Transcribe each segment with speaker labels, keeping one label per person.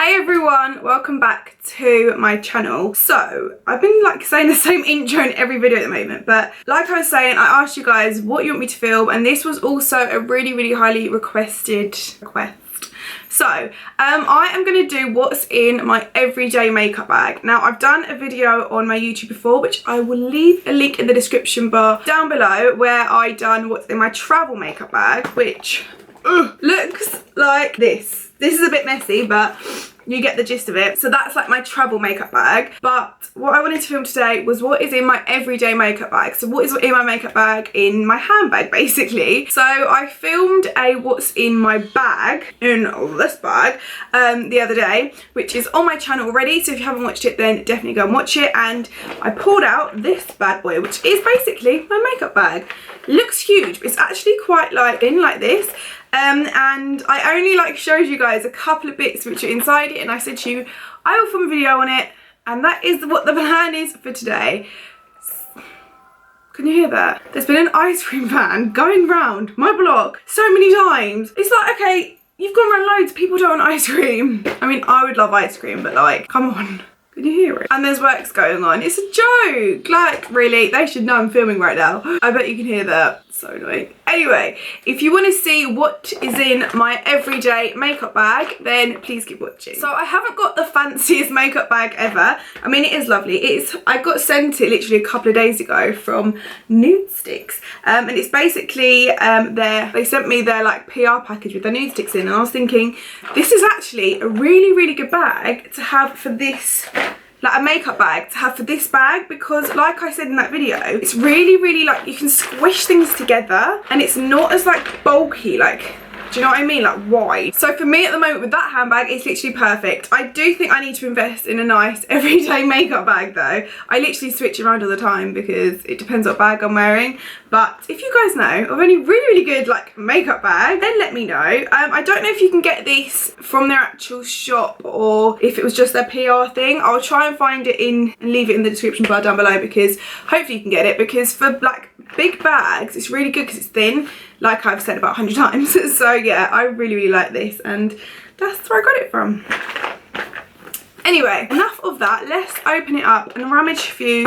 Speaker 1: Hey everyone, welcome back to my channel. So I've been saying the same intro in every video at the moment, but like I was saying, I asked you guys what you want me to film, and this was also a really highly requested request. So I am going to do what's in my everyday makeup bag. Now I've done a video on my YouTube before, which I will leave a link in the description bar down below, where I done what's in my travel makeup bag, which looks like this. This is a bit messy, but you get the gist of it. So that's like my travel makeup bag. But what I wanted to film today was what is in my everyday makeup bag. So what is in my makeup bag in my handbag, basically. So I filmed a what's in my bag, in this bag, the other day, which is on my channel already. So if you haven't watched it, then definitely go and watch it. And I pulled out this bad boy, which is basically my makeup bag. It looks huge, but it's actually quite thin like this. And I only showed you guys a couple of bits which are inside it, and I said to you I will film a video on it, and that is what the plan is for today. Can you hear that? There's been an ice cream van going round my block so many times. It's like, okay, you've gone around loads, people don't want ice cream. I mean, I would love ice cream, but come on. Can you hear it? And there's works going on. It's a joke. Really, they should know I'm filming right now. I bet you can hear that. So annoying. Anyway, if you want to see what is in my everyday makeup bag, then please keep watching. So I haven't got the fanciest makeup bag ever. I mean, it is lovely. I got sent it literally a couple of days ago from Xxxx. And it's basically they sent me their PR package with their nude sticks in, and I was thinking this is actually a really good bag to have for this, a makeup bag to have for this bag, because like I said in that video, it's really you can squish things together, and it's not as bulky, do you know what I mean, wide. So for me at the moment with that handbag, it's literally perfect. I do think I need to invest in a nice everyday makeup bag though. I literally switch around all the time because it depends what bag I'm wearing. But if you guys know of any really good makeup bag, then let me know. I don't know if you can get this from their actual shop or if it was just their PR thing. I'll try and find it and leave it in the description bar down below, because hopefully you can get it, because for big bags it's really good because it's thin, like I've said about 100 times. So yeah, I really like this, and that's where I got it from. Anyway, enough of that. Let's open it up and rummage through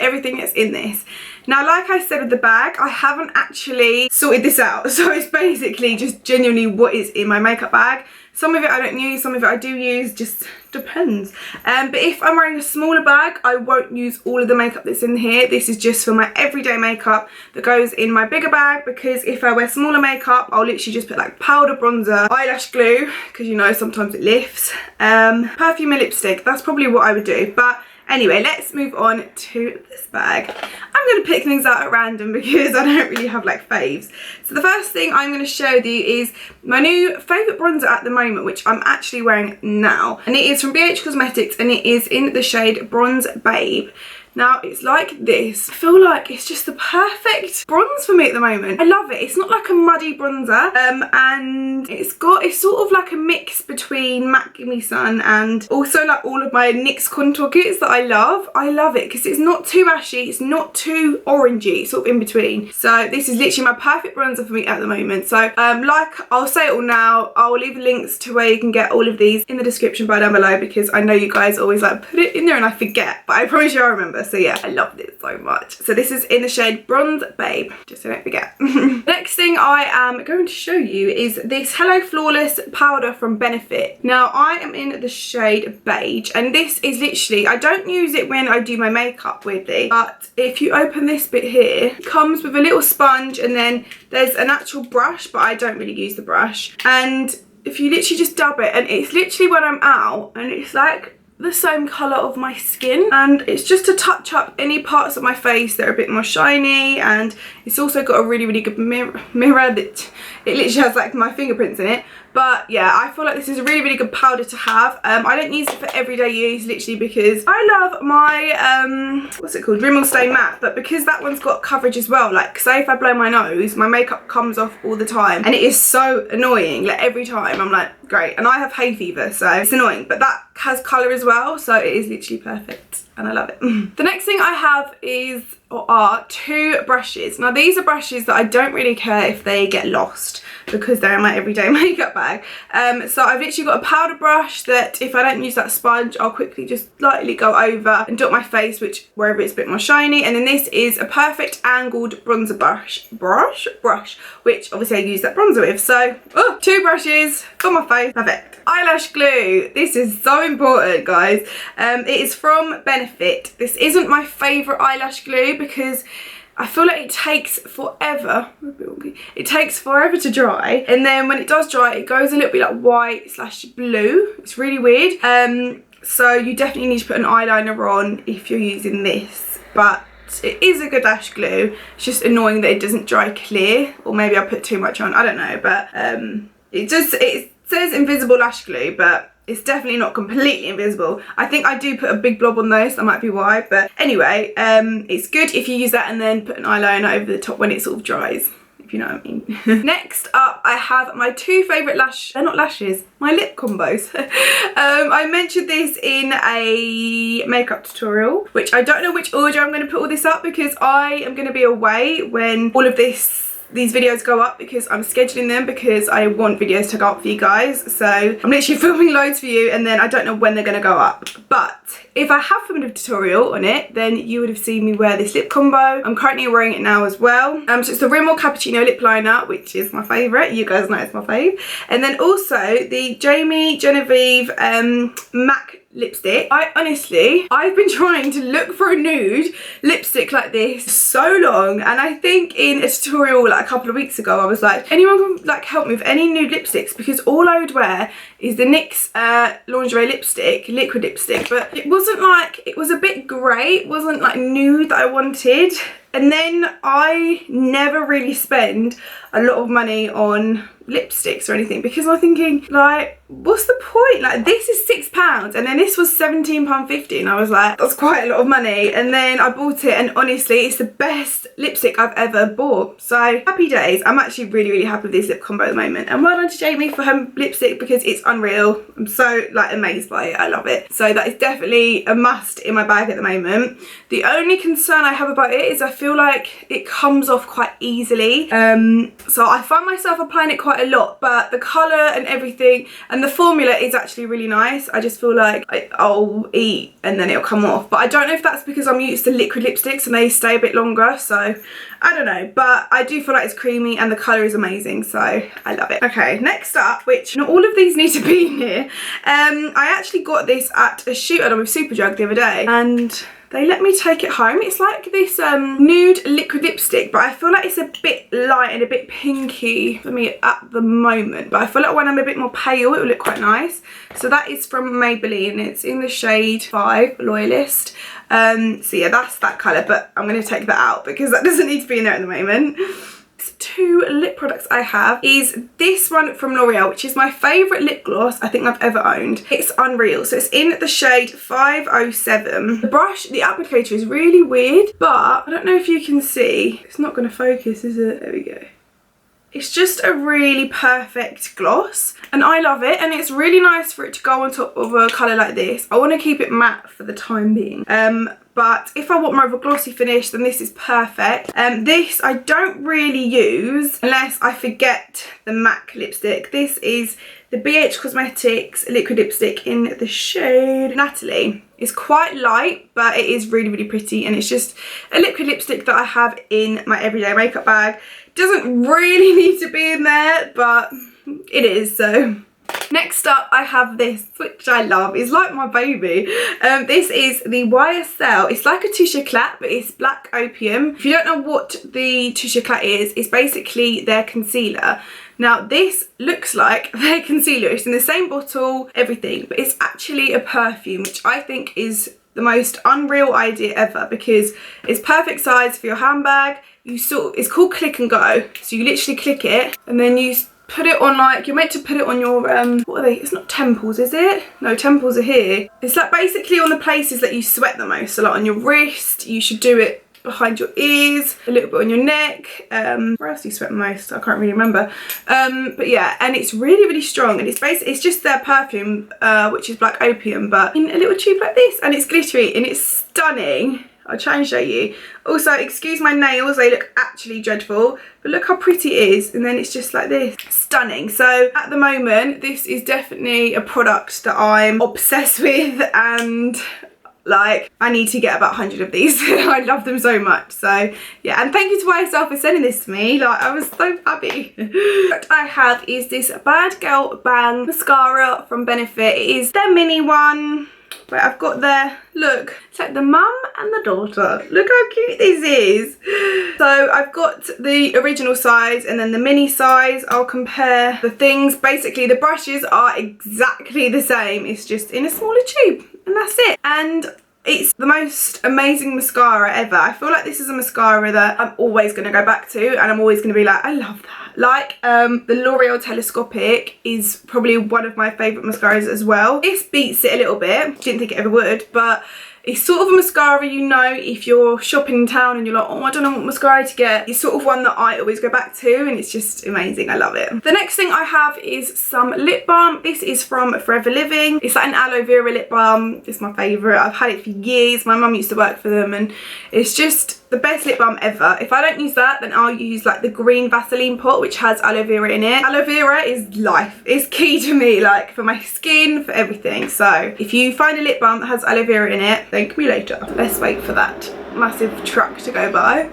Speaker 1: everything that's in this. Now, like I said with the bag, I haven't actually sorted this out, so it's basically just genuinely what is in my makeup bag. Some of it I don't use, some of it I do use, just depends. But if I'm wearing a smaller bag, I won't use all of the makeup that's in here. This is just for my everyday makeup that goes in my bigger bag, because if I wear smaller makeup, I'll literally just put powder, bronzer, eyelash glue, because you know sometimes it lifts, perfume and lipstick. That's probably what I would do. But anyway, let's move on to this bag. I'm going to pick things out at random because I don't really have faves. So the first thing I'm going to show you is my new favourite bronzer at the moment, which I'm actually wearing now. And it is from BH Cosmetics, and it is in the shade Bronze Babe. Now, it's like this. I feel like it's just the perfect bronze for me at the moment. I love it. It's not like a muddy bronzer. And it's sort of a mix between MAC Gimme Sun and also all of my NYX contour kits that I love. I love it because it's not too ashy. It's not too orangey. It's sort of in between. So this is literally my perfect bronzer for me at the moment. So I'll say it all now. I'll leave links to where you can get all of these in the description bar down below, because I know you guys always put it in there and I forget. But I promise you I remember. So yeah, I love this so much. So this is in the shade Bronze Babe, just so I don't forget. The next thing I am going to show you is this Hello Flawless powder from Benefit. Now I am in the shade Beige, and this is literally, I don't use it when I do my makeup, weirdly, but if you open this bit here, it comes with a little sponge, and then there's an actual brush, but I don't really use the brush. And if you literally just dab it, and it's literally when I'm out, and it's the same colour of my skin, and it's just to touch up any parts of my face that are a bit more shiny. And it's also got a really good mirror that it literally has my fingerprints in it. But yeah, I feel like this is a really good powder to have. I don't use it for everyday use, literally because I love my what's it called, Rimmel Stay Matte, but because that one's got coverage as well, say if I blow my nose, my makeup comes off all the time, and it is so annoying. Every time I'm great, and I have hay fever, so it's annoying, but that has colour as well, so it is literally perfect, and I love it. The next thing I have is are two brushes. Now these are brushes that I don't really care if they get lost because they're in my everyday makeup bag. So I've literally got a powder brush that if I don't use that sponge, I'll quickly just lightly go over and dot my face, which wherever it's a bit more shiny. And then this is a perfect angled bronzer brush, which obviously I use that bronzer with. So two brushes for my face, perfect. Eyelash glue. This is so important, guys. It is from Benefit. This isn't my favourite eyelash glue because I feel like it takes forever. It takes forever to dry, and then when it does dry, it goes a little bit like white slash blue. It's really weird. So you definitely need to put an eyeliner on if you're using this, but it is a good lash glue. It's just annoying that it doesn't dry clear, or maybe I put too much on, I don't know, but it says invisible lash glue, but it's definitely not completely invisible. I think I do put a big blob on those, that might be why, but anyway, it's good if you use that and then put an eyeliner over the top when it sort of dries, if you know what I mean. Next up, I have my two favourite they're not lashes, my lip combos. I mentioned this in a makeup tutorial, which I don't know which order I'm going to put all this up because I am going to be away when all of these videos go up, because I'm scheduling them because I want videos to go up for you guys. So I'm literally filming loads for you and then I don't know when they're going to go up. But if I have filmed a tutorial on it, then you would have seen me wear this lip combo. I'm currently wearing it now as well. So it's the Rimmel Cappuccino lip liner, which is my favourite. You guys know it's my fave. And then also the Jamie Genevieve MAC lipstick. I've been trying to look for a nude lipstick like this so long, and I think in a tutorial like a couple of weeks ago I was like, anyone can like help me with any nude lipsticks, because all I would wear is the NYX lingerie lipstick, liquid lipstick, but it wasn't like, it was a bit grey, it wasn't like nude that I wanted. And then I never really spend a lot of money on lipsticks or anything, because I'm thinking like, what's the point? Like, this is £6 and then this was £17.50 and I was like, that's quite a lot of money. And then I bought it and honestly it's the best lipstick I've ever bought. So happy days. I'm actually really happy with this lip combo at the moment, and well done to Jamie for her lipstick because it's unreal. I'm so like amazed by it. I love it. So that is definitely a must in my bag at the moment. The only concern I have about it is I feel like it comes off quite easily. So I find myself applying it quite a lot, but the colour and everything and the formula is actually really nice. I just feel like I'll eat and then it'll come off, but I don't know if that's because I'm used to liquid lipsticks and they stay a bit longer, so I don't know, but I do feel like it's creamy and the colour is amazing, so I love it. Okay, next up, which not all of these need to be in here, I actually got this at a shoot I done with Superdrug the other day, and they let me take it home. It's like this nude liquid lipstick, but I feel like it's a bit light and a bit pinky for me at the moment. But I feel like when I'm a bit more pale, it will look quite nice. So that is from Maybelline. It's in the shade 5, Loyalist. So yeah, that's that colour, but I'm going to take that out because that doesn't need to be in there at the moment. Two lip products I have is this one from L'Oreal, which is my favourite lip gloss I think I've ever owned. It's Unreal, so it's in the shade 507. The brush, the applicator is really weird, but I don't know if you can see. It's not going to focus, is it? There we go. It's just a really perfect gloss and I love it, and it's really nice for it to go on top of a colour like this. I want to keep it matte for the time being. But if I want more of a glossy finish, then this is perfect. This I don't really use unless I forget the MAC lipstick. This is the BH Cosmetics liquid lipstick in the shade Natalie. It's quite light, but it is really pretty, and it's just a liquid lipstick that I have in my everyday makeup bag. Doesn't really need to be in there, but it is, so. Next up, I have this, which I love. It's like my baby. This is the YSL. It's like a Touche Éclat, but it's Black Opium. If you don't know what the Touche Éclat is, it's basically their concealer. Now, this looks like their concealer. It's in the same bottle, everything, but it's actually a perfume, which I think is the most unreal idea ever, because it's perfect size for your handbag. It's called Click and Go. So you literally click it and then you put it on, like, you're meant to put it on your what are they? It's not temples, is it? No, temples are here. It's like basically on the places that you sweat the most. So like on your wrist, you should do it behind your ears, a little bit on your neck. Where else do you sweat most? I can't really remember. But yeah, and it's really strong, and it's just their perfume, which is Black Opium, but in a little tube like this, and it's glittery and it's stunning. I'll try and show you. Also, excuse my nails, they look actually dreadful, but look how pretty it is, and then it's just like this. Stunning. So at the moment, this is definitely a product that I'm obsessed with, and like, I need to get about 100 of these. I love them so much. So yeah, and thank you to YSL for sending this to me. Like, I was so happy. What I have is this Bad Girl Bang mascara from Benefit. It is their mini one. But I've got their, look, it's like the mum and the daughter. Look how cute this is. So I've got the original size and then the mini size. I'll compare the things. Basically, the brushes are exactly the same. It's just in a smaller tube, and that's it. And it's the most amazing mascara ever. I feel like this is a mascara that I'm always going to go back to, and I'm always going to be like, I love that. Like, the L'Oreal Telescopic is probably one of my favourite mascaras as well. This beats it a little bit. Didn't think it ever would, but it's sort of a mascara, you know, if you're shopping in town and you're like, oh, I don't know what mascara to get. It's sort of one that I always go back to, and it's just amazing. I love it. The next thing I have is some lip balm. This is from Forever Living. It's like an aloe vera lip balm. It's my favourite. I've had it for years. My mum used to work for them, and it's just the best lip balm ever. If I don't use that, then I'll use like the green Vaseline pot, which has aloe vera in it. Aloe vera is life. It's key to me, like for my skin, for everything. So if you find a lip balm that has aloe vera in it, thank me later. Let's wait for that massive truck to go by.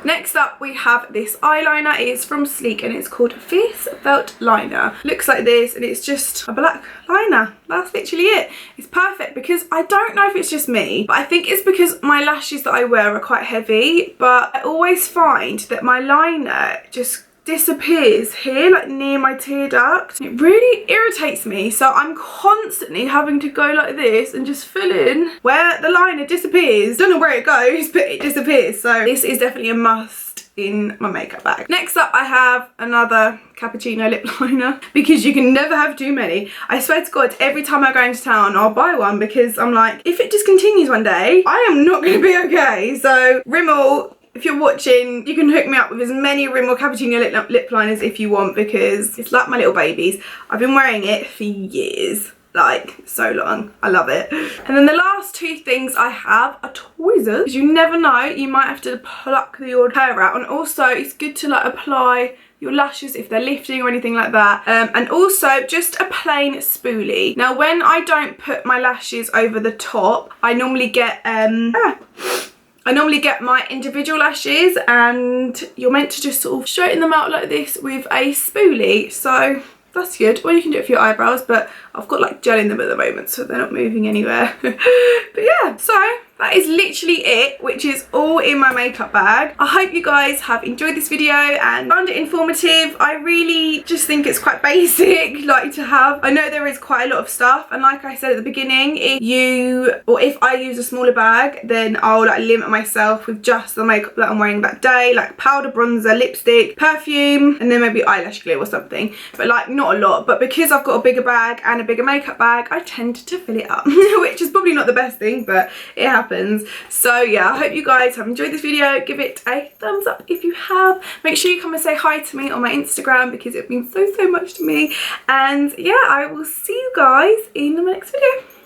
Speaker 1: Next up, we have this eyeliner. It is from Sleek, and it's called Fierce Felt Liner. Looks like this, and it's just a black liner. That's literally it. It's perfect because I don't know if it's just me, but I think it's because my lashes that I wear are quite heavy, but I always find that my liner just disappears here, like near my tear duct. It really irritates me, so I'm constantly having to go like this and just fill in where the liner disappears. Don't know where it goes, but it disappears. So this is definitely a must in my makeup bag. Next up, I have another cappuccio lip liner, because you can never have too many. I swear to God, every time I go into town, I'll buy one, because I'm like, if it discontinues one day, I am not going to be okay. So Rimmel, if you're watching, you can hook me up with as many Rimmel cappuccino lip liners if you want, because it's like my little babies. I've been wearing it for years, like so long. I love it. And then the last two things I have are tweezers, because you never know, you might have to pluck the old hair out, and also it's good to like apply your lashes if they're lifting or anything like that, and also just a plain spoolie. Now, when I don't put my lashes over the top, I normally get my individual lashes, and you're meant to just sort of straighten them out like this with a spoolie. So that's good. Or you can do it for your eyebrows, but I've got like gel in them at the moment, so they're not moving anywhere. But yeah, so that is literally it, which is all in my makeup bag. I hope you guys have enjoyed this video and found it informative. I really just think it's quite basic, like to have. I know there is quite a lot of stuff, and like I said at the beginning, if I use a smaller bag, then I'll like limit myself with just the makeup that I'm wearing that day, like powder, bronzer, lipstick, perfume, and then maybe eyelash glue or something, but like not a lot. But because I've got a bigger bag and a bigger makeup bag, I tend to fill it up, which is probably not the best thing, but it happens. So yeah, I hope you guys have enjoyed this video. Give it a thumbs up if you have. Make sure you come and say hi to me on my Instagram, because it means so much to me. And yeah, I will see you guys in my next video.